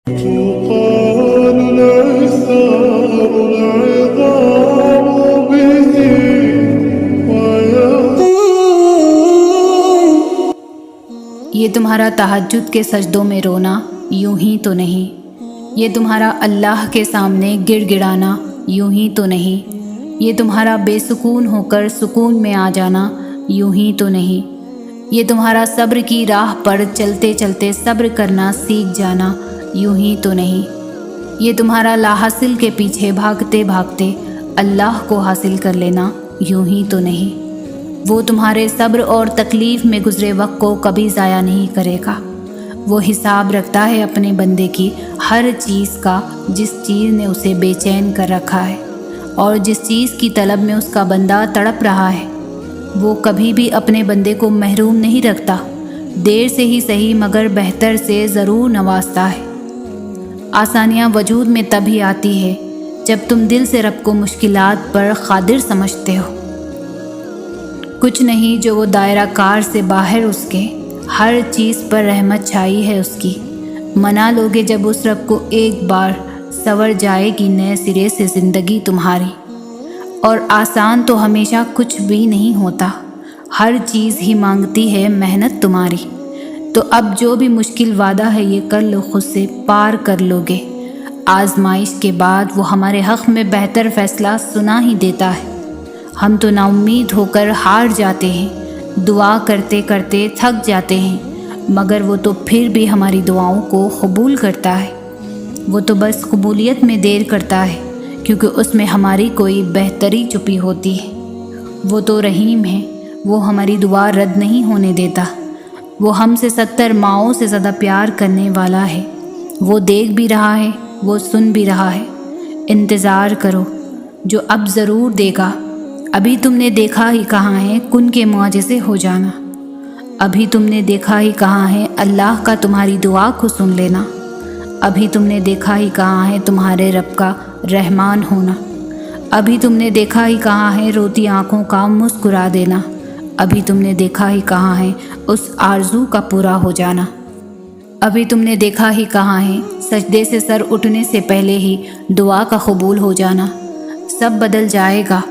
تقال العصام العظام به یہ تمہارا تہجد کے سجدوں میں رونا یوں ہی تو نہیں، یہ تمہارا اللہ کے سامنے گڑ گڑانا یوں ہی تو نہیں، یہ تمہارا بے سکون ہو کر سکون میں آ جانا یوں ہی تو نہیں، یہ تمہارا صبر کی راہ پر چلتے چلتے صبر کرنا سیکھ جانا یوں ہی تو نہیں، یہ تمہارا لا حاصل کے پیچھے بھاگتے بھاگتے اللہ کو حاصل کر لینا یوں ہی تو نہیں۔ وہ تمہارے صبر اور تکلیف میں گزرے وقت کو کبھی ضائع نہیں کرے گا۔ وہ حساب رکھتا ہے اپنے بندے کی ہر چیز کا، جس چیز نے اسے بے چین کر رکھا ہے اور جس چیز کی طلب میں اس کا بندہ تڑپ رہا ہے۔ وہ کبھی بھی اپنے بندے کو محروم نہیں رکھتا، دیر سے ہی صحیح مگر بہتر سے ضرور نوازتا ہے۔ آسانیاں وجود میں تبھی آتی ہے جب تم دل سے رب کو مشکلات پر قادر سمجھتے ہو۔ کچھ نہیں جو وہ دائرہ کار سے باہر اس کے، ہر چیز پر رحمت چھائی ہے اس کی۔ منا لوگے جب اس رب کو ایک بار، سنور جائے گی نئے سرے سے زندگی تمہاری۔ اور آسان تو ہمیشہ کچھ بھی نہیں ہوتا، ہر چیز ہی مانگتی ہے محنت تمہاری۔ تو اب جو بھی مشکل وعدہ ہے یہ کر لو خود سے، پار کر لوگے۔ آزمائش کے بعد وہ ہمارے حق میں بہتر فیصلہ سنا ہی دیتا ہے۔ ہم تو نا امید ہو کر ہار جاتے ہیں، دعا کرتے کرتے تھک جاتے ہیں، مگر وہ تو پھر بھی ہماری دعاؤں کو قبول کرتا ہے۔ وہ تو بس قبولیت میں دیر کرتا ہے کیونکہ اس میں ہماری کوئی بہتری چھپی ہوتی ہے۔ وہ تو رحیم ہے، وہ ہماری دعا رد نہیں ہونے دیتا۔ وہ ہم سے 70 ماؤں سے زیادہ پیار کرنے والا ہے۔ وہ دیکھ بھی رہا ہے، وہ سن بھی رہا ہے۔ انتظار کرو، جو اب ضرور دے گا۔ ابھی تم نے دیکھا ہی کہاں ہے کن کے معجزے ہو جانا، ابھی تم نے دیکھا ہی کہاں ہے اللہ کا تمہاری دعا کو سن لینا، ابھی تم نے دیکھا ہی کہاں ہے تمہارے رب کا رحمان ہونا، ابھی تم نے دیکھا ہی کہاں ہے روتی آنکھوں کا مسکرا دینا، ابھی تم نے دیکھا ہی کہاں ہے اس آرزو کا پورا ہو جانا، ابھی تم نے دیکھا ہی کہاں ہے سجدے سے سر اٹھنے سے پہلے ہی دعا کا قبول ہو جانا۔ سب بدل جائے گا،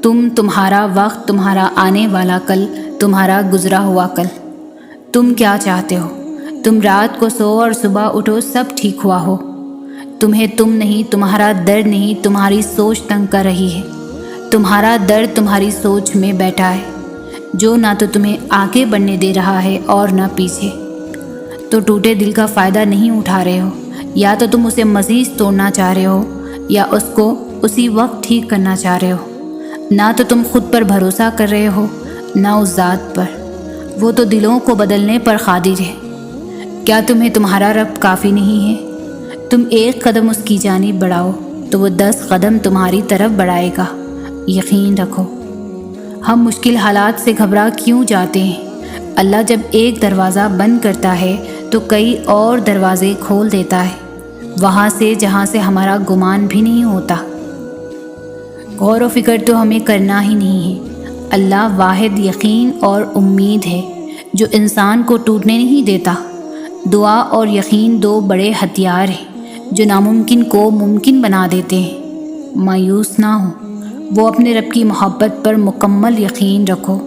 تمہارا وقت، تمہارا آنے والا کل، تمہارا گزرا ہوا کل۔ تم کیا چاہتے ہو؟ تم رات کو سو اور صبح اٹھو سب ٹھیک ہوا ہو۔ تمہیں تم نہیں، تمہارا درد نہیں، تمہاری سوچ تنگ کر رہی ہے۔ تمہارا درد تمہاری سوچ میں بیٹھا ہے، جو نہ تو تمہیں آگے بڑھنے دے رہا ہے اور نہ پیچھے۔ تو ٹوٹے دل کا فائدہ نہیں اٹھا رہے ہو، یا تو تم اسے مزید توڑنا چاہ رہے ہو یا اس کو اسی وقت ٹھیک کرنا چاہ رہے ہو۔ نہ تو تم خود پر بھروسہ کر رہے ہو نہ اس ذات پر، وہ تو دلوں کو بدلنے پر قادر ہے۔ کیا تمہیں تمہارا رب کافی نہیں ہے؟ تم ایک قدم اس کی جانب بڑھاؤ تو وہ 10 قدم تمہاری طرف بڑھائے گا، یقین رکھو۔ ہم مشکل حالات سے گھبرا کیوں جاتے ہیں؟ اللہ جب ایک دروازہ بند کرتا ہے تو کئی اور دروازے کھول دیتا ہے، وہاں سے جہاں سے ہمارا گمان بھی نہیں ہوتا۔ غور و فکر تو ہمیں کرنا ہی نہیں ہے۔ اللہ واحد یقین اور امید ہے جو انسان کو ٹوٹنے نہیں دیتا۔ دعا اور یقین 2 بڑے ہتھیار ہیں جو ناممکن کو ممکن بنا دیتے ہیں۔ مایوس نہ ہو، وہ اپنے رب کی محبت پر مکمل یقین رکھو،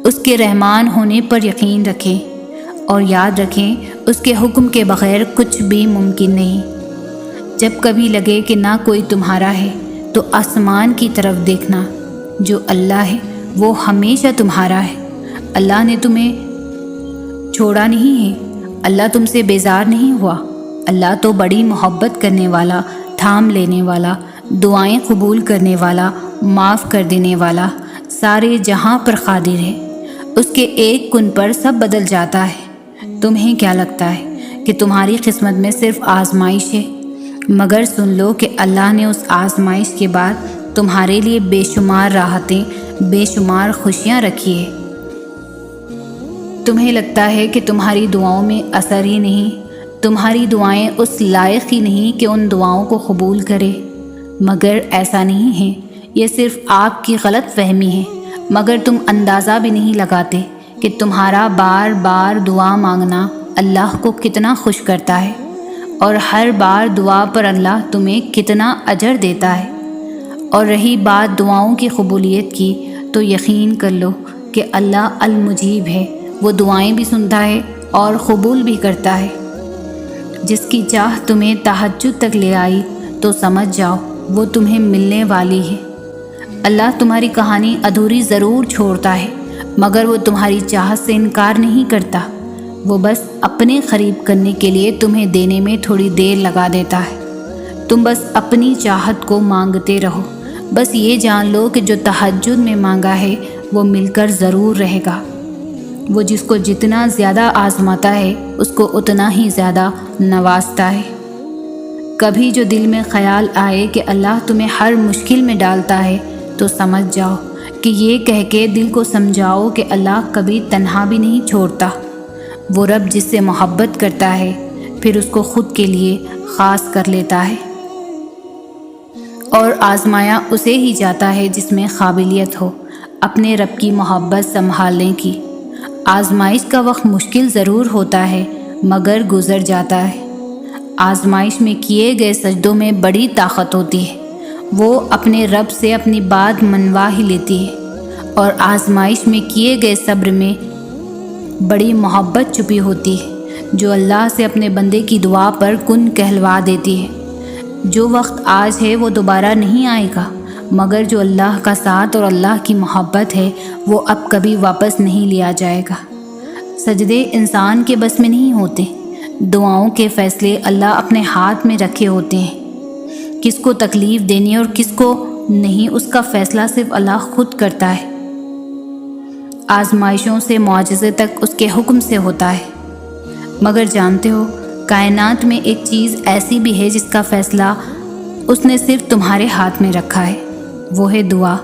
اس کے رحمان ہونے پر یقین رکھیں، اور یاد رکھیں اس کے حکم کے بغیر کچھ بھی ممکن نہیں۔ جب کبھی لگے کہ نہ کوئی تمہارا ہے تو آسمان کی طرف دیکھنا، جو اللہ ہے وہ ہمیشہ تمہارا ہے۔ اللہ نے تمہیں چھوڑا نہیں ہے، اللہ تم سے بیزار نہیں ہوا۔ اللہ تو بڑی محبت کرنے والا، تھام لینے والا، دعائیں قبول کرنے والا، معاف کر دینے والا، سارے جہاں پر قادر ہے۔ اس کے ایک کن پر سب بدل جاتا ہے۔ تمہیں کیا لگتا ہے کہ تمہاری قسمت میں صرف آزمائش ہے؟ مگر سن لو کہ اللہ نے اس آزمائش کے بعد تمہارے لیے بے شمار راحتیں، بے شمار خوشیاں رکھی ہے۔ تمہیں لگتا ہے کہ تمہاری دعاؤں میں اثر ہی نہیں، تمہاری دعائیں اس لائق ہی نہیں کہ ان دعاؤں کو قبول کرے، مگر ایسا نہیں ہے، یہ صرف آپ کی غلط فہمی ہے۔ مگر تم اندازہ بھی نہیں لگاتے کہ تمہارا بار بار دعا مانگنا اللہ کو کتنا خوش کرتا ہے، اور ہر بار دعا پر اللہ تمہیں کتنا اجر دیتا ہے۔ اور رہی بات دعاؤں کی قبولیت کی، تو یقین کر لو کہ اللہ المجیب ہے، وہ دعائیں بھی سنتا ہے اور قبول بھی کرتا ہے۔ جس کی چاہ تمہیں تہجد تک لے آئی تو سمجھ جاؤ وہ تمہیں ملنے والی ہے۔ اللہ تمہاری کہانی ادھوری ضرور چھوڑتا ہے، مگر وہ تمہاری چاہت سے انکار نہیں کرتا۔ وہ بس اپنے قریب کرنے کے لیے تمہیں دینے میں تھوڑی دیر لگا دیتا ہے۔ تم بس اپنی چاہت کو مانگتے رہو۔ بس یہ جان لو کہ جو تہجد میں مانگا ہے وہ مل کر ضرور رہے گا۔ وہ جس کو جتنا زیادہ آزماتا ہے اس کو اتنا ہی زیادہ نوازتا ہے۔ کبھی جو دل میں خیال آئے کہ اللہ تمہیں ہر مشکل میں ڈالتا ہے تو سمجھ جاؤ کہ یہ کہہ کے دل کو سمجھاؤ کہ اللہ کبھی تنہا بھی نہیں چھوڑتا۔ وہ رب جس سے محبت کرتا ہے پھر اس کو خود کے لیے خاص کر لیتا ہے، اور آزمایا اسے ہی جاتا ہے جس میں قابلیت ہو اپنے رب کی محبت سنبھالنے کی۔ آزمائش کا وقت مشکل ضرور ہوتا ہے مگر گزر جاتا ہے۔ آزمائش میں کیے گئے سجدوں میں بڑی طاقت ہوتی ہے، وہ اپنے رب سے اپنی بات منوا ہی لیتی ہے، اور آزمائش میں کیے گئے صبر میں بڑی محبت چھپی ہوتی ہے جو اللہ سے اپنے بندے کی دعا پر کن کہلوا دیتی ہے۔ جو وقت آج ہے وہ دوبارہ نہیں آئے گا، مگر جو اللہ کا ساتھ اور اللہ کی محبت ہے وہ اب کبھی واپس نہیں لیا جائے گا۔ سجدے انسان کے بس میں نہیں ہوتے، دعاؤں کے فیصلے اللہ اپنے ہاتھ میں رکھے ہوتے ہیں۔ کس کو تکلیف دینی اور کس کو نہیں اس کا فیصلہ صرف اللہ خود کرتا ہے۔ آزمائشوں سے معجزے تک اس کے حکم سے ہوتا ہے، مگر جانتے ہو کائنات میں ایک چیز ایسی بھی ہے جس کا فیصلہ اس نے صرف تمہارے ہاتھ میں رکھا ہے، وہ ہے دعا۔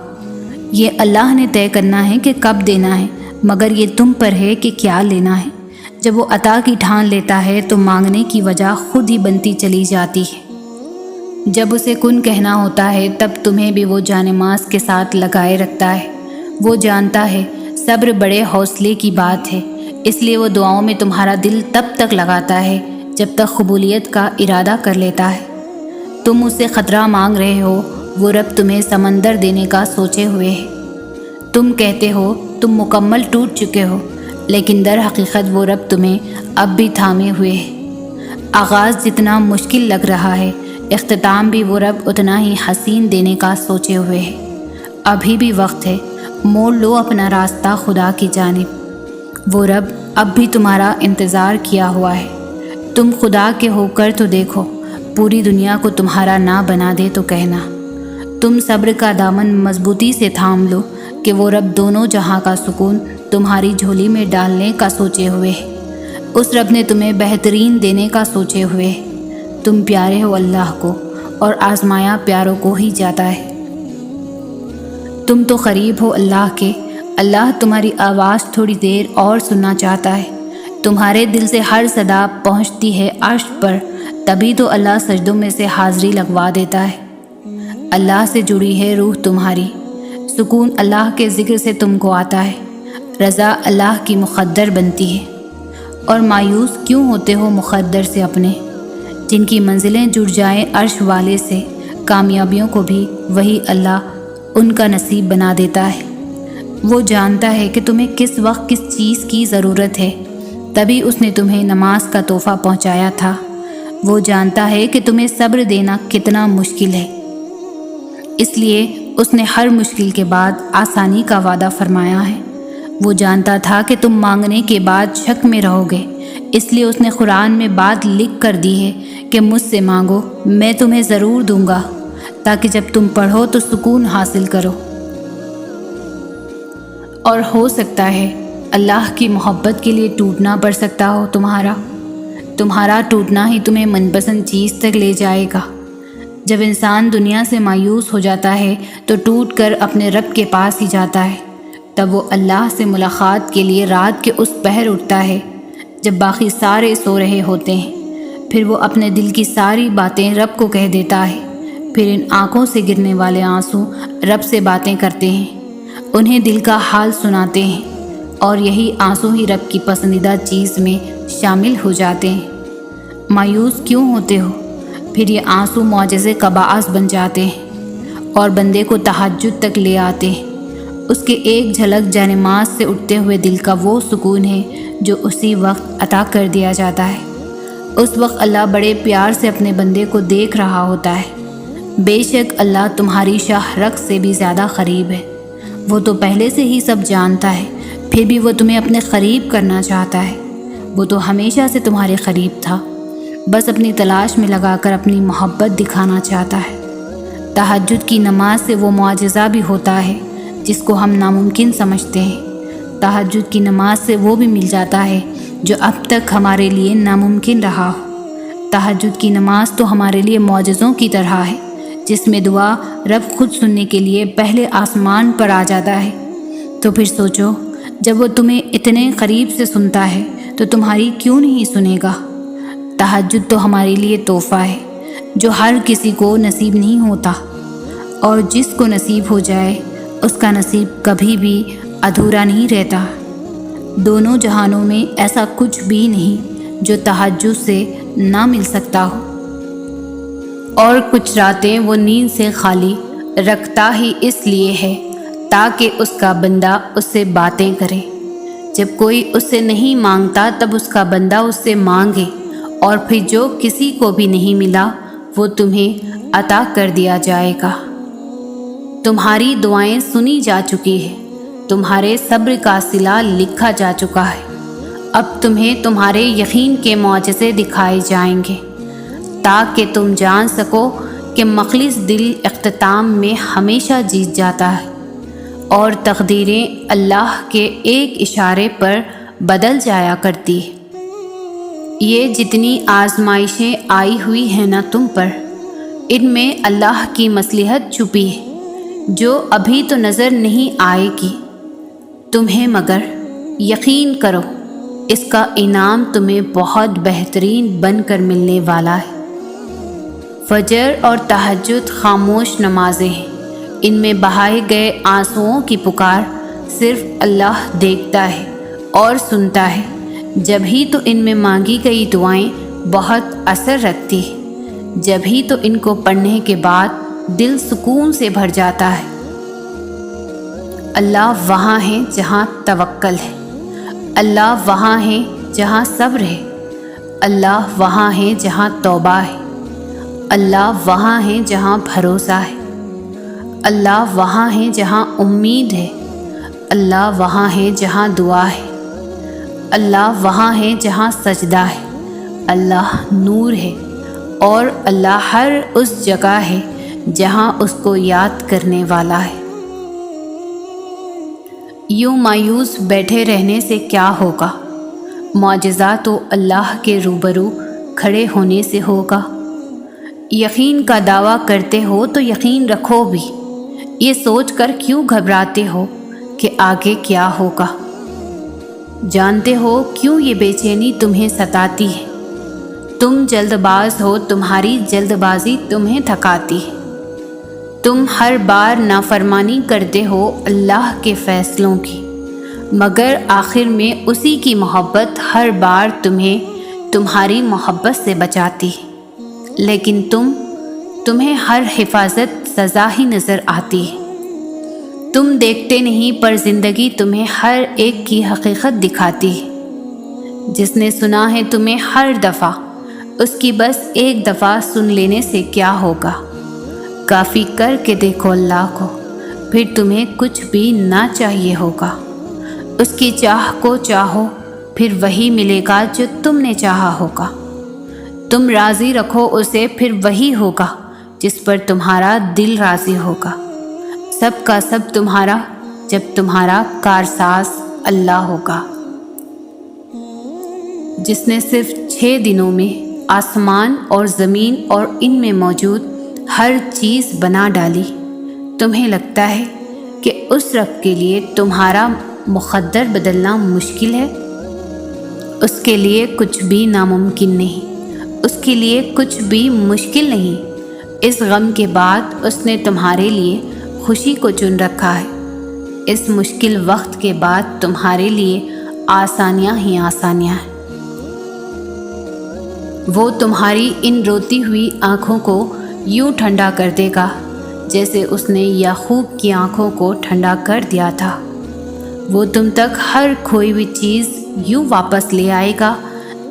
یہ اللہ نے طے کرنا ہے کہ کب دینا ہے، مگر یہ تم پر ہے کہ کیا لینا ہے۔ جب وہ عطا کی ٹھان لیتا ہے تو مانگنے کی وجہ خود ہی بنتی چلی جاتی ہے۔ جب اسے کن کہنا ہوتا ہے تب تمہیں بھی وہ جانماز کے ساتھ لگائے رکھتا ہے۔ وہ جانتا ہے صبر بڑے حوصلے کی بات ہے، اس لیے وہ دعاؤں میں تمہارا دل تب تک لگاتا ہے جب تک قبولیت کا ارادہ کر لیتا ہے۔ تم اس سے خطرہ مانگ رہے ہو، وہ رب تمہیں سمندر دینے کا سوچے ہوئے ہے۔ تم کہتے ہو تم مکمل ٹوٹ چکے ہو، لیکن در حقیقت وہ رب تمہیں اب بھی تھامے ہوئے ہے۔ آغاز جتنا مشکل لگ رہا ہے، اختتام بھی وہ رب اتنا ہی حسین دینے کا سوچے ہوئے ہے۔ ابھی بھی وقت ہے، موڑ لو اپنا راستہ خدا کی جانب۔ وہ رب اب بھی تمہارا انتظار کیا ہوا ہے۔ تم خدا کے ہو کر تو دیکھو، پوری دنیا کو تمہارا نہ بنا دے تو کہنا۔ تم صبر کا دامن مضبوطی سے تھام لو کہ وہ رب دونوں جہاں کا سکون تمہاری جھولی میں ڈالنے کا سوچے ہوئے ہے۔ اس رب نے تمہیں بہترین دینے کا سوچے ہوئے ہے۔ تم پیارے ہو اللہ کو، اور آزمایا پیاروں کو ہی جاتا ہے۔ تم تو قریب ہو اللہ کے، اللہ تمہاری آواز تھوڑی دیر اور سننا چاہتا ہے۔ تمہارے دل سے ہر صدا پہنچتی ہے عرش پر، تبھی تو اللہ سجدوں میں سے حاضری لگوا دیتا ہے۔ اللہ سے جڑی ہے روح تمہاری، سکون اللہ کے ذکر سے تم کو آتا ہے، رضا اللہ کی مقدر بنتی ہے۔ اور مایوس کیوں ہوتے ہو مقدر سے اپنے؟ جن کی منزلیں جڑ جائیں عرش والے سے، کامیابیوں کو بھی وہی اللہ ان کا نصیب بنا دیتا ہے۔ وہ جانتا ہے کہ تمہیں کس وقت کس چیز کی ضرورت ہے، تبھی اس نے تمہیں نماز کا تحفہ پہنچایا تھا۔ وہ جانتا ہے کہ تمہیں صبر دینا کتنا مشکل ہے، اس لیے اس نے ہر مشکل کے بعد آسانی کا وعدہ فرمایا ہے۔ وہ جانتا تھا کہ تم مانگنے کے بعد شک میں رہو گے، اس لیے اس نے قرآن میں بات لکھ کر دی ہے کہ مجھ سے مانگو، میں تمہیں ضرور دوں گا، تاکہ جب تم پڑھو تو سکون حاصل کرو۔ اور ہو سکتا ہے اللہ کی محبت کے لیے ٹوٹنا پڑ سکتا ہو تمہارا ٹوٹنا ہی تمہیں من پسند چیز تک لے جائے گا۔ جب انسان دنیا سے مایوس ہو جاتا ہے تو ٹوٹ کر اپنے رب کے پاس ہی جاتا ہے، تب وہ اللہ سے ملاقات کے لیے رات کے اس پہر اٹھتا ہے جب باقی سارے سو رہے ہوتے ہیں۔ پھر وہ اپنے دل کی ساری باتیں رب کو کہہ دیتا ہے۔ پھر ان آنکھوں سے گرنے والے آنسو رب سے باتیں کرتے ہیں، انہیں دل کا حال سناتے ہیں، اور یہی آنسو ہی رب کی پسندیدہ چیز میں شامل ہو جاتے ہیں۔ مایوس کیوں ہوتے ہو؟ پھر یہ آنسو معجزے کا باعث بن جاتے ہیں اور بندے کو تہجد تک لے آتے ہیں۔ اس کے ایک جھلک جانماز سے اٹھتے ہوئے دل کا وہ سکون ہے جو اسی وقت عطا کر دیا جاتا ہے۔ اس وقت اللہ بڑے پیار سے اپنے بندے کو دیکھ رہا ہوتا ہے۔ بے شک اللہ تمہاری شاہ رگ سے بھی زیادہ قریب ہے۔ وہ تو پہلے سے ہی سب جانتا ہے، پھر بھی وہ تمہیں اپنے قریب کرنا چاہتا ہے۔ وہ تو ہمیشہ سے تمہارے قریب تھا، بس اپنی تلاش میں لگا کر اپنی محبت دکھانا چاہتا ہے۔ تہجد کی نماز سے وہ معجزہ بھی ہوتا ہے جس کو ہم ناممکن سمجھتے ہیں۔ تہجد کی نماز سے وہ بھی مل جاتا ہے جو اب تک ہمارے لیے ناممکن رہا ہو۔ تہجد کی نماز تو ہمارے لیے معجزوں کی طرح ہے، جس میں دعا رب خود سننے کے لیے پہلے آسمان پر آ جاتا ہے۔ تو پھر سوچو، جب وہ تمہیں اتنے قریب سے سنتا ہے تو تمہاری کیوں نہیں سنے گا؟ تہجد تو ہمارے لیے تحفہ ہے جو ہر کسی کو نصیب نہیں ہوتا، اور جس کو نصیب ہو جائے اس کا نصیب کبھی بھی ادھورا نہیں رہتا۔ دونوں جہانوں میں ایسا کچھ بھی نہیں جو تہجد سے نہ مل سکتا ہو۔ اور کچھ راتیں وہ نیند سے خالی رکھتا ہی اس لیے ہے تاکہ اس کا بندہ اس سے باتیں کرے۔ جب کوئی اس سے نہیں مانگتا تب اس کا بندہ اس سے مانگے، اور پھر جو کسی کو بھی نہیں ملا وہ تمہیں عطا کر دیا جائے گا۔ تمہاری دعائیں سنی جا چکی ہیں، تمہارے صبر کا صلہ لکھا جا چکا ہے۔ اب تمہیں تمہارے یقین کے معجزے دکھائے جائیں گے تاکہ تم جان سکو کہ مخلص دل اختتام میں ہمیشہ جیت جاتا ہے، اور تقدیریں اللہ کے ایک اشارے پر بدل جایا کرتی ہے۔ یہ جتنی آزمائشیں آئی ہوئی ہیں نا تم پر، ان میں اللہ کی مصلحت چھپی ہے جو ابھی تو نظر نہیں آئے گی تمہیں، مگر یقین کرو اس کا انعام تمہیں بہت بہترین بن کر ملنے والا ہے۔ فجر اور تہجد خاموش نمازیں ہیں، ان میں بہائے گئے آنسوؤں کی پکار صرف اللہ دیکھتا ہے اور سنتا ہے۔ جب ہی تو ان میں مانگی گئی دعائیں بہت اثر رکھتی ہیں، جب ہی تو ان کو پڑھنے کے بعد دل سکون سے بھر جاتا ہے۔ اللہ وہاں ہے جہاں توکل ہے، اللہ وہاں ہے جہاں صبر ہے، اللہ وہاں ہے جہاں توبہ ہے، اللہ وہاں ہے جہاں بھروسہ ہے، اللہ وہاں ہے جہاں امید ہے، اللہ وہاں ہے جہاں دعا ہے، اللہ وہاں ہے جہاں سجدہ ہے، اللہ نور ہے، اور اللہ ہر اس جگہ ہے جہاں اس کو یاد کرنے والا ہے۔ یوں مایوس بیٹھے رہنے سے کیا ہوگا؟ معجزہ تو اللہ کے روبرو کھڑے ہونے سے ہوگا۔ یقین کا دعویٰ کرتے ہو تو یقین رکھو بھی، یہ سوچ کر کیوں گھبراتے ہو کہ آگے کیا ہوگا؟ جانتے ہو کیوں یہ بے چینی تمہیں ستاتی ہے؟ تم جلد باز ہو، تمہاری جلد بازی تمہیں تھکاتی ہے۔ تم ہر بار نافرمانی کرتے ہو اللہ کے فیصلوں کی، مگر آخر میں اسی کی محبت ہر بار تمہیں تمہاری محبت سے بچاتی ہے، لیکن تمہیں ہر حفاظت سزا ہی نظر آتی ہے۔ تم دیکھتے نہیں پر زندگی تمہیں ہر ایک کی حقیقت دکھاتی ہے۔ جس نے سنا ہے تمہیں ہر دفعہ، اس کی بس ایک دفعہ سن لینے سے کیا ہوگا؟ کافی کر کے دیکھو اللہ کو، پھر تمہیں کچھ بھی نہ چاہیے ہوگا۔ اس کی چاہ کو چاہو، پھر وہی ملے گا جو تم نے چاہا ہوگا۔ تم راضی رکھو اسے، پھر وہی ہوگا جس پر تمہارا دل راضی ہوگا۔ سب کا سب تمہارا جب تمہارا کارساز اللہ ہوگا، جس نے صرف 6 دنوں میں آسمان اور زمین اور ان میں موجود ہر چیز بنا ڈالی۔ تمہیں لگتا ہے کہ اس رب کے لیے تمہارا مقدر بدلنا مشکل ہے؟ اس کے لیے کچھ بھی ناممکن نہیں، اس کے لیے کچھ بھی مشکل نہیں۔ اس غم کے بعد اس نے تمہارے لیے خوشی کو چن رکھا ہے۔ اس مشکل وقت کے بعد تمہارے لیے آسانیاں ہی آسانیاں ہیں۔ وہ تمہاری ان روتی ہوئی آنکھوں کو یوں ٹھنڈا کر دے گا جیسے اس نے یعقوب کی آنکھوں کو ٹھنڈا کر دیا تھا۔ وہ تم تک ہر کھوئی ہوئی چیز یوں واپس لے آئے گا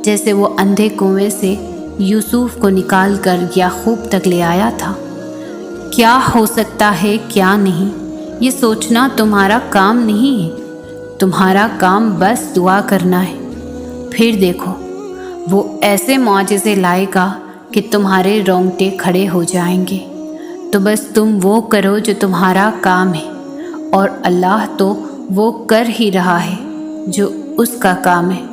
جیسے وہ اندھے کنویں سے یوسف کو نکال کر یعقوب تک لے آیا تھا۔ کیا ہو سکتا ہے کیا نہیں، یہ سوچنا تمہارا کام نہیں ہے، تمہارا کام بس دعا کرنا ہے۔ پھر دیکھو وہ ایسے معجزے لائے گا کہ تمہارے رونگٹے کھڑے ہو جائیں گے۔ تو بس تم وہ کرو جو تمہارا کام ہے، اور اللہ تو وہ کر ہی رہا ہے جو اس کا کام ہے۔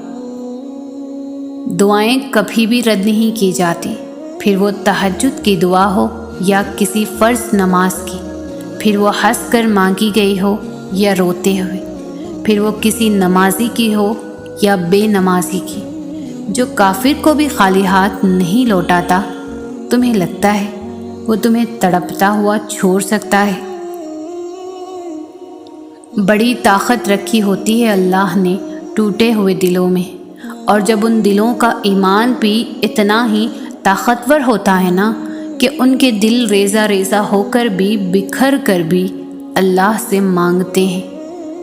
دعائیں کبھی بھی رد نہیں کی جاتی، پھر وہ تہجد کی دعا ہو یا کسی فرض نماز کی، پھر وہ ہنس کر مانگی گئی ہو یا روتے ہوئے، پھر وہ کسی نمازی کی ہو یا بے نمازی کی۔ جو کافر کو بھی خالی ہاتھ نہیں لوٹاتا، تمہیں لگتا ہے وہ تمہیں تڑپتا ہوا چھوڑ سکتا ہے؟ بڑی طاقت رکھی ہوتی ہے اللہ نے ٹوٹے ہوئے دلوں میں، اور جب ان دلوں کا ایمان بھی اتنا ہی طاقتور ہوتا ہے نا کہ ان کے دل ریزہ ریزہ ہو کر بھی بکھر کر بھی اللہ سے مانگتے ہیں،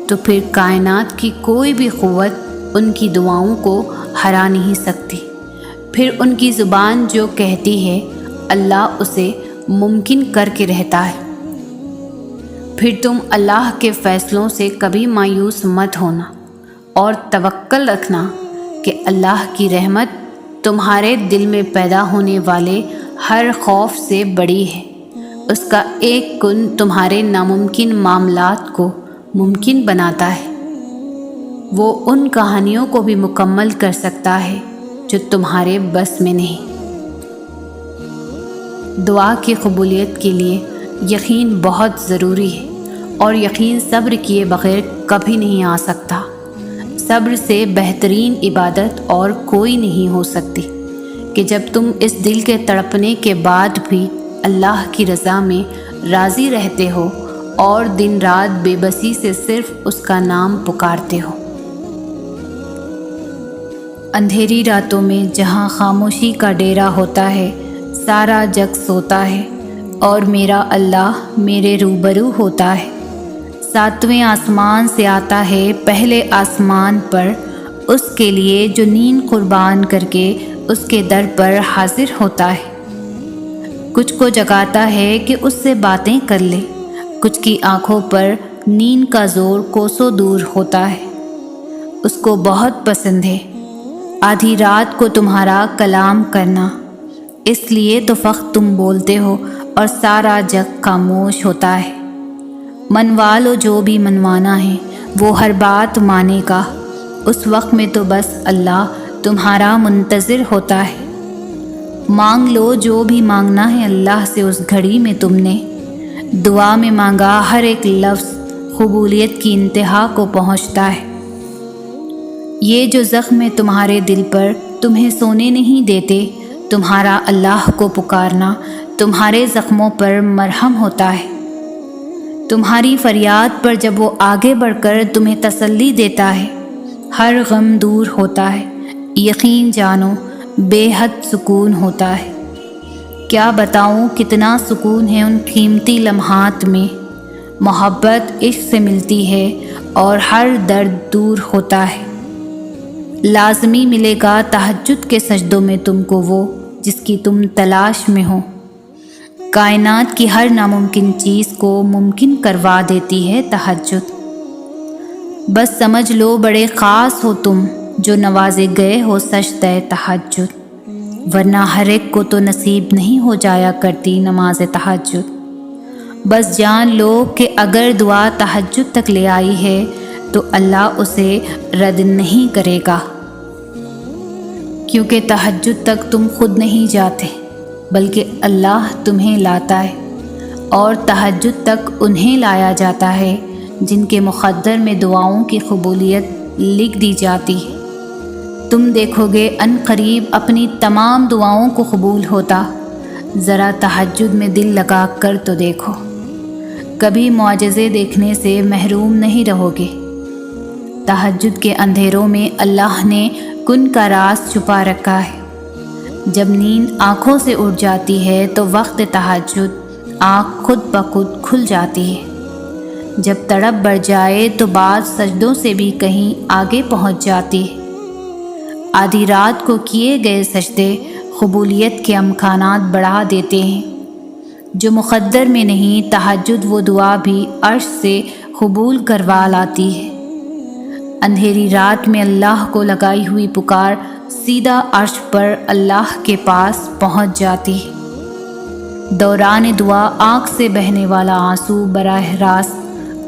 تو پھر کائنات کی کوئی بھی قوت ان کی دعاؤں کو ہرا نہیں سکتی۔ پھر ان کی زبان جو کہتی ہے اللہ اسے ممکن کر کے رہتا ہے۔ پھر تم اللہ کے فیصلوں سے کبھی مایوس مت ہونا، اور توکل رکھنا کہ اللہ کی رحمت تمہارے دل میں پیدا ہونے والے ہر خوف سے بڑی ہے۔ اس کا ایک کن تمہارے ناممکن معاملات کو ممکن بناتا ہے۔ وہ ان کہانیوں کو بھی مکمل کر سکتا ہے جو تمہارے بس میں نہیں۔ دعا کی قبولیت کے لیے یقین بہت ضروری ہے، اور یقین صبر کیے بغیر کبھی نہیں آ سکتا۔ صبر سے بہترین عبادت اور کوئی نہیں ہو سکتی کہ جب تم اس دل کے تڑپنے کے بعد بھی اللہ کی رضا میں راضی رہتے ہو اور دن رات بے بسی سے صرف اس کا نام پکارتے ہو۔ اندھیری راتوں میں جہاں خاموشی کا ڈیرا ہوتا ہے، سارا جگ سوتا ہے اور میرا اللہ میرے روبرو ہوتا ہے۔ ساتویں آسمان سے آتا ہے پہلے آسمان پر، اس کے لیے جو نیند قربان کر کے اس کے در پر حاضر ہوتا ہے۔ کچھ کو جگاتا ہے کہ اس سے باتیں کر لے، کچھ کی آنکھوں پر نیند کا زور کوسوں دور ہوتا ہے۔ اس کو بہت پسند ہے آدھی رات کو تمہارا کلام کرنا، اس لیے تو فقط تم بولتے ہو اور سارا جگ خاموش ہوتا ہے۔ منوا لو جو بھی منوانا ہے، وہ ہر بات مانے گا۔ اس وقت میں تو بس اللہ تمہارا منتظر ہوتا ہے۔ مانگ لو جو بھی مانگنا ہے اللہ سے، اس گھڑی میں تم نے دعا میں مانگا ہر ایک لفظ قبولیت کی انتہا کو پہنچتا ہے۔ یہ جو زخم ہے تمہارے دل پر تمہیں سونے نہیں دیتے، تمہارا اللہ کو پکارنا تمہارے زخموں پر مرہم ہوتا ہے۔ تمہاری فریاد پر جب وہ آگے بڑھ کر تمہیں تسلی دیتا ہے، ہر غم دور ہوتا ہے، یقین جانو بے حد سکون ہوتا ہے۔ کیا بتاؤں کتنا سکون ہے ان قیمتی لمحات میں۔ محبت عشق سے ملتی ہے اور ہر درد دور ہوتا ہے۔ لازمی ملے گا تہجد کے سجدوں میں تم کو وہ جس کی تم تلاش میں ہو۔ کائنات کی ہر ناممکن چیز کو ممکن کروا دیتی ہے تہجد۔ بس سمجھ لو بڑے خاص ہو تم جو نوازے گئے ہو سجدہ تہجد، ورنہ ہر ایک کو تو نصیب نہیں ہو جایا کرتی نماز تہجد۔ بس جان لو کہ اگر دعا تہجد تک لے آئی ہے تو اللہ اسے رد نہیں کرے گا، کیونکہ تہجد تک تم خود نہیں جاتے بلکہ اللہ تمہیں لاتا ہے، اور تہجد تک انہیں لایا جاتا ہے جن کے مقدر میں دعاؤں کی قبولیت لکھ دی جاتی ہے۔ تم دیکھو گے ان قریب اپنی تمام دعاؤں کو قبول ہوتا۔ ذرا تہجد میں دل لگا کر تو دیکھو، کبھی معجزے دیکھنے سے محروم نہیں رہو گے۔ تہجد کے اندھیروں میں اللہ نے کن کا راز چھپا رکھا ہے۔ جب نیند آنکھوں سے اٹھ جاتی ہے تو وقت تہجد آنکھ خود بخود کھل جاتی ہے۔ جب تڑپ بڑھ جائے تو بعض سجدوں سے بھی کہیں آگے پہنچ جاتی ہے۔ آدھی رات کو کیے گئے سجدے قبولیت کے امکانات بڑھا دیتے ہیں۔ جو مقدر میں نہیں، تہجد وہ دعا بھی عرش سے قبول کروا لاتی ہے۔ اندھیری رات میں اللہ کو لگائی ہوئی پکار سیدھا عرش پر اللہ کے پاس پہنچ جاتی ہے۔ دوران دعا آنکھ سے بہنے والا آنسو براہ راست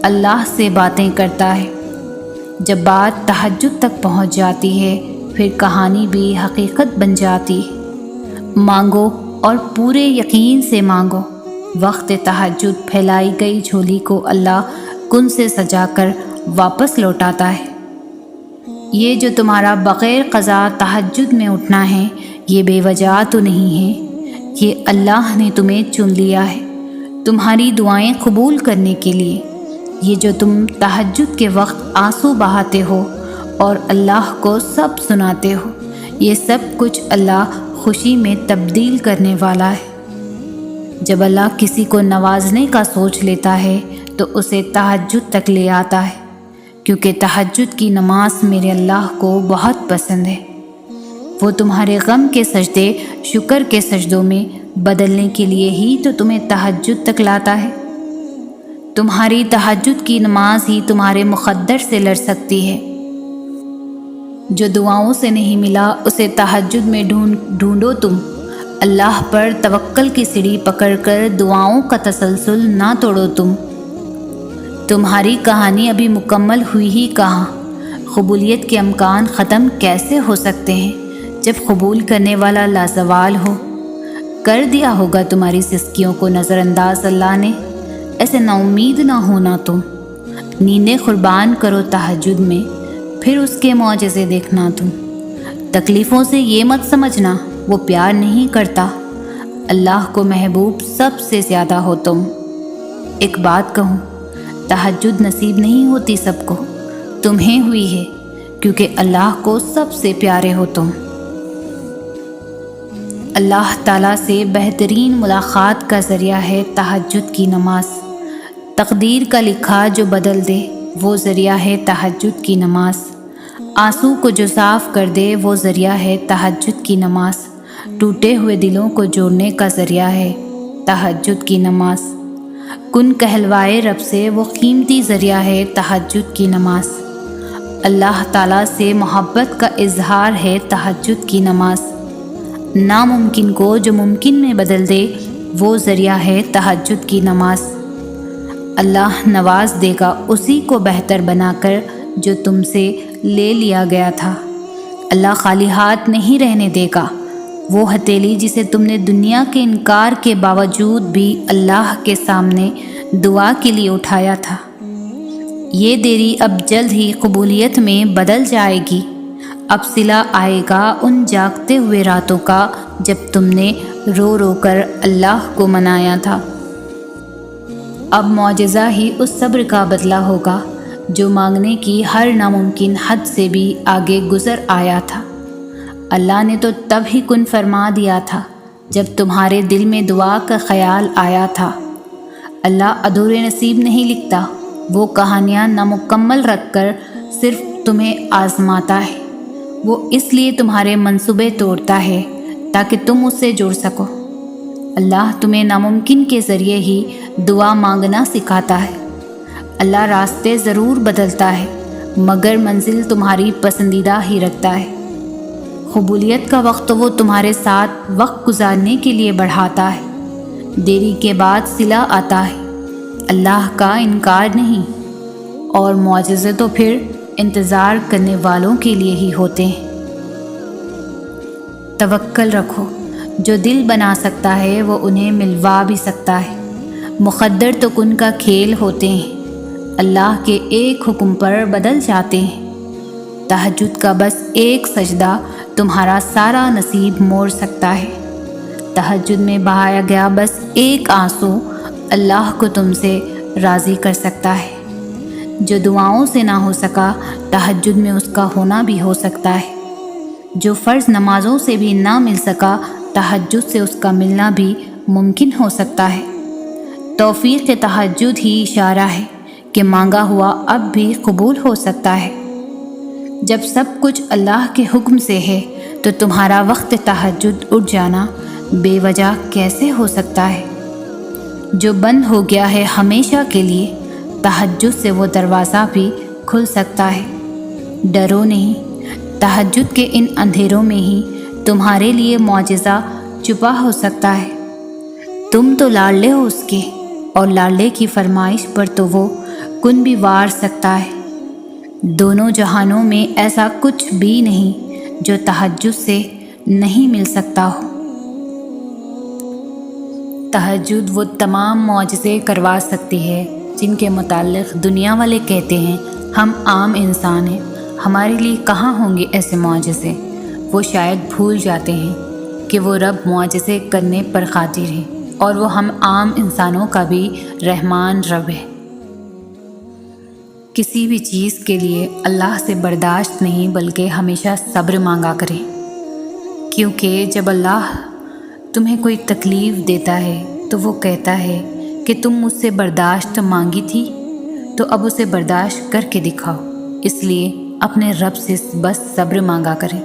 اللہ سے باتیں کرتا ہے۔ جب بات تہجد تک پہنچ جاتی ہے پھر کہانی بھی حقیقت بن جاتی ہے۔ مانگو اور پورے یقین سے مانگو۔ وقت تہجد پھیلائی گئی جھولی کو اللہ کن سے سجا کر واپس لوٹاتا ہے۔ یہ جو تمہارا بغیر قضا تہجد میں اٹھنا ہے یہ بے وجہ تو نہیں ہے، یہ اللہ نے تمہیں چن لیا ہے تمہاری دعائیں قبول کرنے کے لیے۔ یہ جو تم تہجد کے وقت آنسو بہاتے ہو اور اللہ کو سب سناتے ہو، یہ سب کچھ اللہ خوشی میں تبدیل کرنے والا ہے۔ جب اللہ کسی کو نوازنے کا سوچ لیتا ہے تو اسے تہجد تک لے آتا ہے، کیونکہ تہجد کی نماز میرے اللہ کو بہت پسند ہے۔ وہ تمہارے غم کے سجدے شکر کے سجدوں میں بدلنے کے لیے ہی تو تمہیں تہجد تک لاتا ہے۔ تمہاری تہجد کی نماز ہی تمہارے مقدر سے لڑ سکتی ہے۔ جو دعاؤں سے نہیں ملا اسے تہجد میں ڈھونڈو تم۔ اللہ پر توکل کی سیڑھی پکڑ کر دعاؤں کا تسلسل نہ توڑو تم۔ تمہاری کہانی ابھی مکمل ہوئی ہی کہاں؟ قبولیت کے امکان ختم کیسے ہو سکتے ہیں جب قبول کرنے والا لازوال ہو؟ کر دیا ہوگا تمہاری سستیوں کو نظر انداز اللہ نے۔ ایسے نا امید نہ ہونا تم۔ نیندیں قربان کرو تہجد میں، پھر اس کے معجزے دیکھنا تم۔ تکلیفوں سے یہ مت سمجھنا وہ پیار نہیں کرتا، اللہ کو محبوب سب سے زیادہ ہو تم۔ ایک بات کہوں، تہجد نصیب نہیں ہوتی سب کو، تمہیں ہوئی ہے کیونکہ اللہ کو سب سے پیارے ہو تم۔ اللہ تعالیٰ سے بہترین ملاقات کا ذریعہ ہے تہجد کی نماز۔ تقدیر کا لکھا جو بدل دے وہ ذریعہ ہے تہجد کی نماز۔ آنسو کو جو صاف کر دے وہ ذریعہ ہے تہجد کی نماز۔ ٹوٹے ہوئے دلوں کو جوڑنے کا ذریعہ ہے تہجد کی نماز۔ کن کہلوائے رب سے وہ قیمتی ذریعہ ہے تہجد کی نماز۔ اللہ تعالیٰ سے محبت کا اظہار ہے تہجد کی نماز۔ ناممکن کو جو ممکن میں بدل دے وہ ذریعہ ہے تہجد کی نماز۔ اللہ نواز دے گا اسی کو بہتر بنا کر جو تم سے لے لیا گیا تھا۔ اللہ خالی ہاتھ نہیں رہنے دے گا۔ وہ ہتھیلی جسے تم نے دنیا کے انکار کے باوجود بھی اللہ کے سامنے دعا کے لیے اٹھایا تھا، یہ دیری اب جلد ہی قبولیت میں بدل جائے گی۔ اب صلہ آئے گا ان جاگتے ہوئے راتوں کا جب تم نے رو رو کر اللہ کو منایا تھا۔ اب معجزہ ہی اس صبر کا بدلہ ہوگا جو مانگنے کی ہر ناممکن حد سے بھی آگے گزر آیا تھا۔ اللہ نے تو تب ہی کن فرما دیا تھا جب تمہارے دل میں دعا کا خیال آیا تھا۔ اللہ ادھورے نصیب نہیں لکھتا، وہ کہانیاں نامکمل رکھ کر صرف تمہیں آزماتا ہے۔ وہ اس لیے تمہارے منصوبے توڑتا ہے تاکہ تم اس سے جڑ سکو۔ اللہ تمہیں ناممکن کے ذریعے ہی دعا مانگنا سکھاتا ہے۔ اللہ راستے ضرور بدلتا ہے مگر منزل تمہاری پسندیدہ ہی رکھتا ہے۔ قبولیت کا وقت وہ تمہارے ساتھ وقت گزارنے کے لیے بڑھاتا ہے۔ دیری کے بعد صلہ آتا ہے، اللہ کا انکار نہیں، اور معجزے تو پھر انتظار کرنے والوں کے لیے ہی ہوتے ہیں۔ توکل رکھو، جو دل بنا سکتا ہے وہ انہیں ملوا بھی سکتا ہے۔ مقدر تو کن کا کھیل ہوتے ہیں، اللہ کے ایک حکم پر بدل جاتے ہیں۔ تہجد کا بس ایک سجدہ تمہارا سارا نصیب موڑ سکتا ہے۔ تہجد میں بہایا گیا بس ایک آنسو اللہ کو تم سے راضی کر سکتا ہے۔ جو دعاؤں سے نہ ہو سکا تہجد میں اس کا ہونا بھی ہو سکتا ہے۔ جو فرض نمازوں سے بھی نہ مل سکا، تہجد سے اس کا ملنا بھی ممکن ہو سکتا ہے۔ توفیق تہجد ہی اشارہ ہے کہ مانگا ہوا اب بھی قبول ہو سکتا ہے۔ جب سب کچھ اللہ کے حکم سے ہے تو تمہارا وقت تہجد اٹھ جانا بے وجہ کیسے ہو سکتا ہے؟ جو بند ہو گیا ہے ہمیشہ کے لیے، تہجد سے وہ دروازہ بھی کھل سکتا ہے۔ ڈرو نہیں، تہجد کے ان اندھیروں میں ہی تمہارے لیے معجزہ چھپا ہو سکتا ہے۔ تم تو لاڈلے ہو اس کے، اور لاڈلے کی فرمائش پر تو وہ کن بھی وار سکتا ہے۔ دونوں جہانوں میں ایسا کچھ بھی نہیں جو تہجد سے نہیں مل سکتا ہو۔ تہجد وہ تمام معجزے کروا سکتی ہے جن کے متعلق دنیا والے کہتے ہیں ہم عام انسان ہیں، ہمارے لیے کہاں ہوں گے ایسے معجزے۔ وہ شاید بھول جاتے ہیں کہ وہ رب معجزے کرنے پر قادر ہے، اور وہ ہم عام انسانوں کا بھی رحمان رب ہے۔ کسی بھی چیز کے لیے اللہ سے برداشت نہیں بلکہ ہمیشہ صبر مانگا کریں، کیونکہ جب اللہ تمہیں کوئی تکلیف دیتا ہے تو وہ کہتا ہے کہ تم مجھ سے برداشت مانگی تھی تو اب اسے برداشت کر کے دکھاؤ۔ اس لیے اپنے رب سے بس صبر مانگا کریں،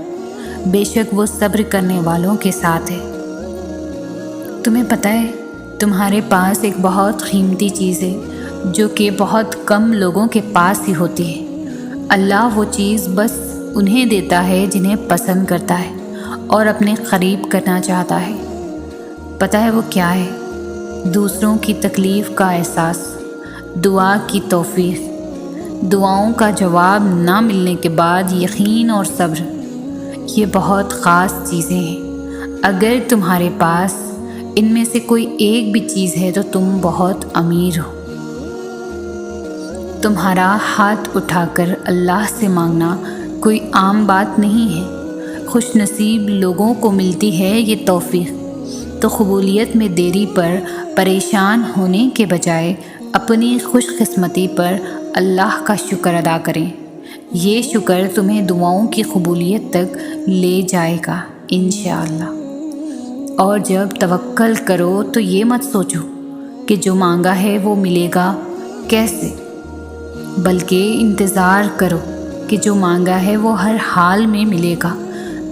بے شک وہ صبر کرنے والوں کے ساتھ ہے۔ تمہیں پتہ ہے تمہارے پاس ایک بہت قیمتی چیز ہے جو کہ بہت کم لوگوں کے پاس ہی ہوتی ہے۔ اللہ وہ چیز بس انہیں دیتا ہے جنہیں پسند کرتا ہے اور اپنے قریب کرنا چاہتا ہے۔ پتہ ہے وہ کیا ہے؟ دوسروں کی تکلیف کا احساس، دعا کی توفیق، دعاؤں کا جواب نہ ملنے کے بعد یقین اور صبر۔ یہ بہت خاص چیزیں ہیں۔ اگر تمہارے پاس ان میں سے کوئی ایک بھی چیز ہے تو تم بہت امیر ہو۔ تمہارا ہاتھ اٹھا کر اللہ سے مانگنا کوئی عام بات نہیں ہے۔ خوش نصیب لوگوں کو ملتی ہے یہ توفیق۔ تو قبولیت میں دیری پر پریشان ہونے کے بجائے اپنی خوش قسمتی پر اللہ کا شکر ادا کریں۔ یہ شکر تمہیں دعاؤں کی قبولیت تک لے جائے گا انشاءاللہ۔ اور جب توکل کرو تو یہ مت سوچو کہ جو مانگا ہے وہ ملے گا کیسے، بلکہ انتظار کرو کہ جو مانگا ہے وہ ہر حال میں ملے گا۔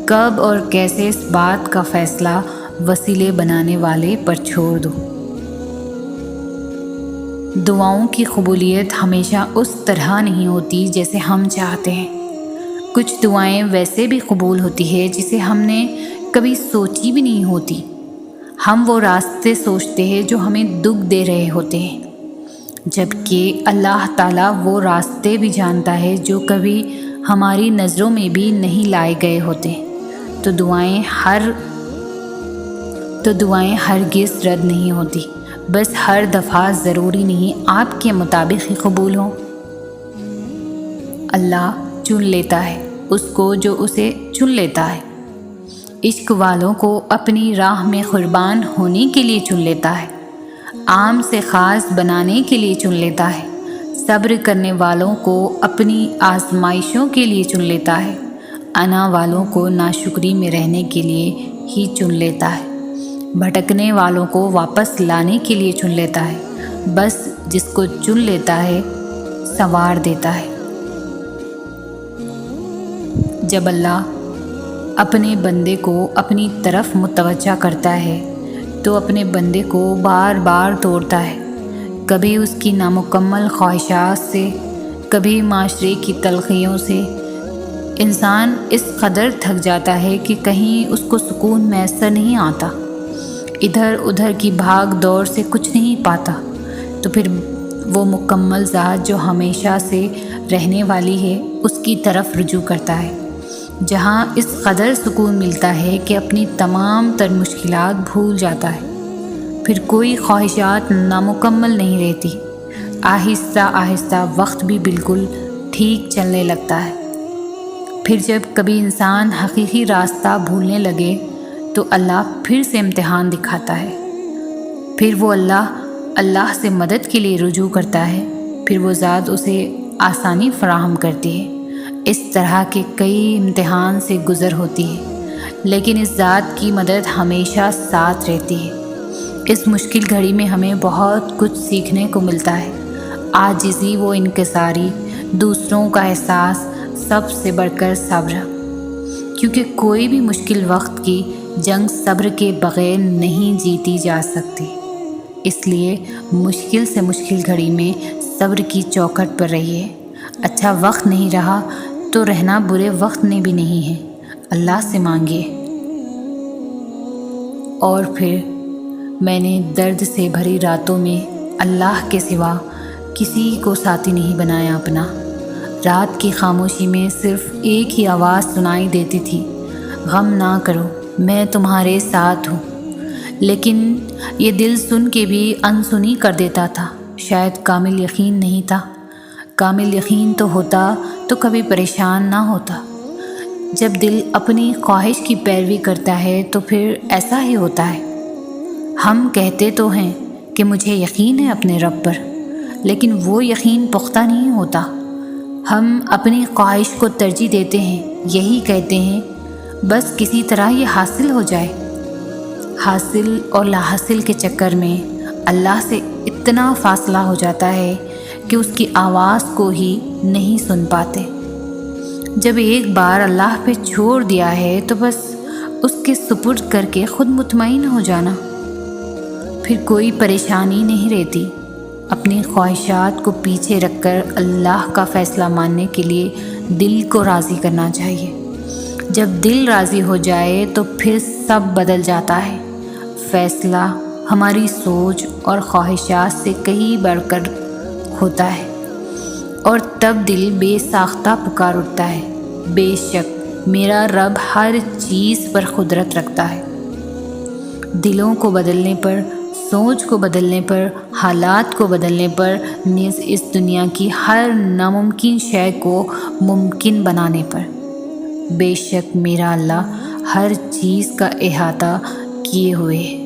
کب اور کیسے اس بات کا فیصلہ وسیلے بنانے والے پر چھوڑ دو۔ دعاؤں کی قبولیت ہمیشہ اس طرح نہیں ہوتی جیسے ہم چاہتے ہیں۔ کچھ دعائیں ویسے بھی قبول ہوتی ہے جسے ہم نے کبھی سوچی بھی نہیں ہوتی۔ ہم وہ راستے سوچتے ہیں جو ہمیں دکھ دے رہے ہوتے ہیں، جبکہ اللہ تعالیٰ وہ راستے بھی جانتا ہے جو کبھی ہماری نظروں میں بھی نہیں لائے گئے ہوتے۔ تو دعائیں ہرگز رد نہیں ہوتی، بس ہر دفعہ ضروری نہیں آپ کے مطابق ہی قبول ہوں۔ اللہ چن لیتا ہے اس کو جو اسے چن لیتا ہے۔ عشق والوں کو اپنی راہ میں قربان ہونے کے لیے چن لیتا ہے، عام سے خاص بنانے کے لیے چن لیتا ہے، صبر کرنے والوں کو اپنی آزمائشوں کے لیے چن لیتا ہے، انا والوں کو ناشکری میں رہنے کے لیے ہی چن لیتا ہے، بھٹکنے والوں کو واپس لانے کے لیے چن لیتا ہے۔ بس جس کو چن لیتا ہے سنوار دیتا ہے۔ جب اللہ اپنے بندے کو اپنی طرف متوجہ کرتا ہے تو اپنے بندے کو بار بار توڑتا ہے، کبھی اس کی نامکمل خواہشات سے، کبھی معاشرے کی تلخیوں سے۔ انسان اس قدر تھک جاتا ہے کہ کہیں اس کو سکون میسر نہیں آتا، ادھر ادھر کی بھاگ دوڑ سے کچھ نہیں پاتا، تو پھر وہ مکمل ذات جو ہمیشہ سے رہنے والی ہے اس کی طرف رجوع کرتا ہے، جہاں اس قدر سکون ملتا ہے کہ اپنی تمام تر مشکلات بھول جاتا ہے۔ پھر کوئی خواہشات نامکمل نہیں رہتی، آہستہ آہستہ وقت بھی بالکل ٹھیک چلنے لگتا ہے۔ پھر جب کبھی انسان حقیقی راستہ بھولنے لگے تو اللہ پھر سے امتحان دکھاتا ہے، پھر وہ اللہ سے مدد کے لیے رجوع کرتا ہے، پھر وہ ذات اسے آسانی فراہم کرتی ہے۔ اس طرح کے کئی امتحان سے گزر ہوتی ہے، لیکن اس ذات کی مدد ہمیشہ ساتھ رہتی ہے۔ اس مشکل گھڑی میں ہمیں بہت کچھ سیکھنے کو ملتا ہے۔ عاجزی و انکساری، دوسروں کا احساس، سب سے بڑھ کر صبر، کیونکہ کوئی بھی مشکل وقت کی جنگ صبر کے بغیر نہیں جیتی جا سکتی۔ اس لیے مشکل سے مشکل گھڑی میں صبر کی چوکھٹ پر رہیے۔ اچھا وقت نہیں رہا تو رہنا برے وقت میں بھی نہیں ہے، اللہ سے مانگیے۔ اور پھر میں نے درد سے بھری راتوں میں اللہ کے سوا کسی کو ساتھی نہیں بنایا اپنا۔ رات کی خاموشی میں صرف ایک ہی آواز سنائی دیتی تھی، غم نہ کرو، میں تمہارے ساتھ ہوں۔ لیکن یہ دل سن کے بھی انسنی کر دیتا تھا۔ شاید کامل یقین نہیں تھا۔ کامل یقین تو ہوتا تو کبھی پریشان نہ ہوتا۔ جب دل اپنی خواہش کی پیروی کرتا ہے تو پھر ایسا ہی ہوتا ہے۔ ہم کہتے تو ہیں کہ مجھے یقین ہے اپنے رب پر، لیکن وہ یقین پختہ نہیں ہوتا۔ ہم اپنی خواہش کو ترجیح دیتے ہیں، یہی کہتے ہیں بس کسی طرح یہ حاصل ہو جائے۔ حاصل اور لا حاصل کے چکر میں اللہ سے اتنا فاصلہ ہو جاتا ہے کہ اس کی آواز کو ہی نہیں سن پاتے۔ جب ایک بار اللہ پہ چھوڑ دیا ہے تو بس اس کے سپرد کر کے خود مطمئن ہو جانا، پھر کوئی پریشانی نہیں رہتی۔ اپنی خواہشات کو پیچھے رکھ کر اللہ کا فیصلہ ماننے کے لیے دل کو راضی کرنا چاہیے۔ جب دل راضی ہو جائے تو پھر سب بدل جاتا ہے۔ فیصلہ ہماری سوچ اور خواہشات سے کہیں بڑھ کر ہوتا ہے، اور تب دل بے ساختہ پکار اٹھتا ہے، بے شک میرا رب ہر چیز پر قدرت رکھتا ہے۔ دلوں کو بدلنے پر، سوچ کو بدلنے پر، حالات کو بدلنے پر، نیز اس دنیا کی ہر ناممکن شے کو ممکن بنانے پر، بے شک میرا اللہ ہر چیز کا احاطہ کیے ہوئے ہے۔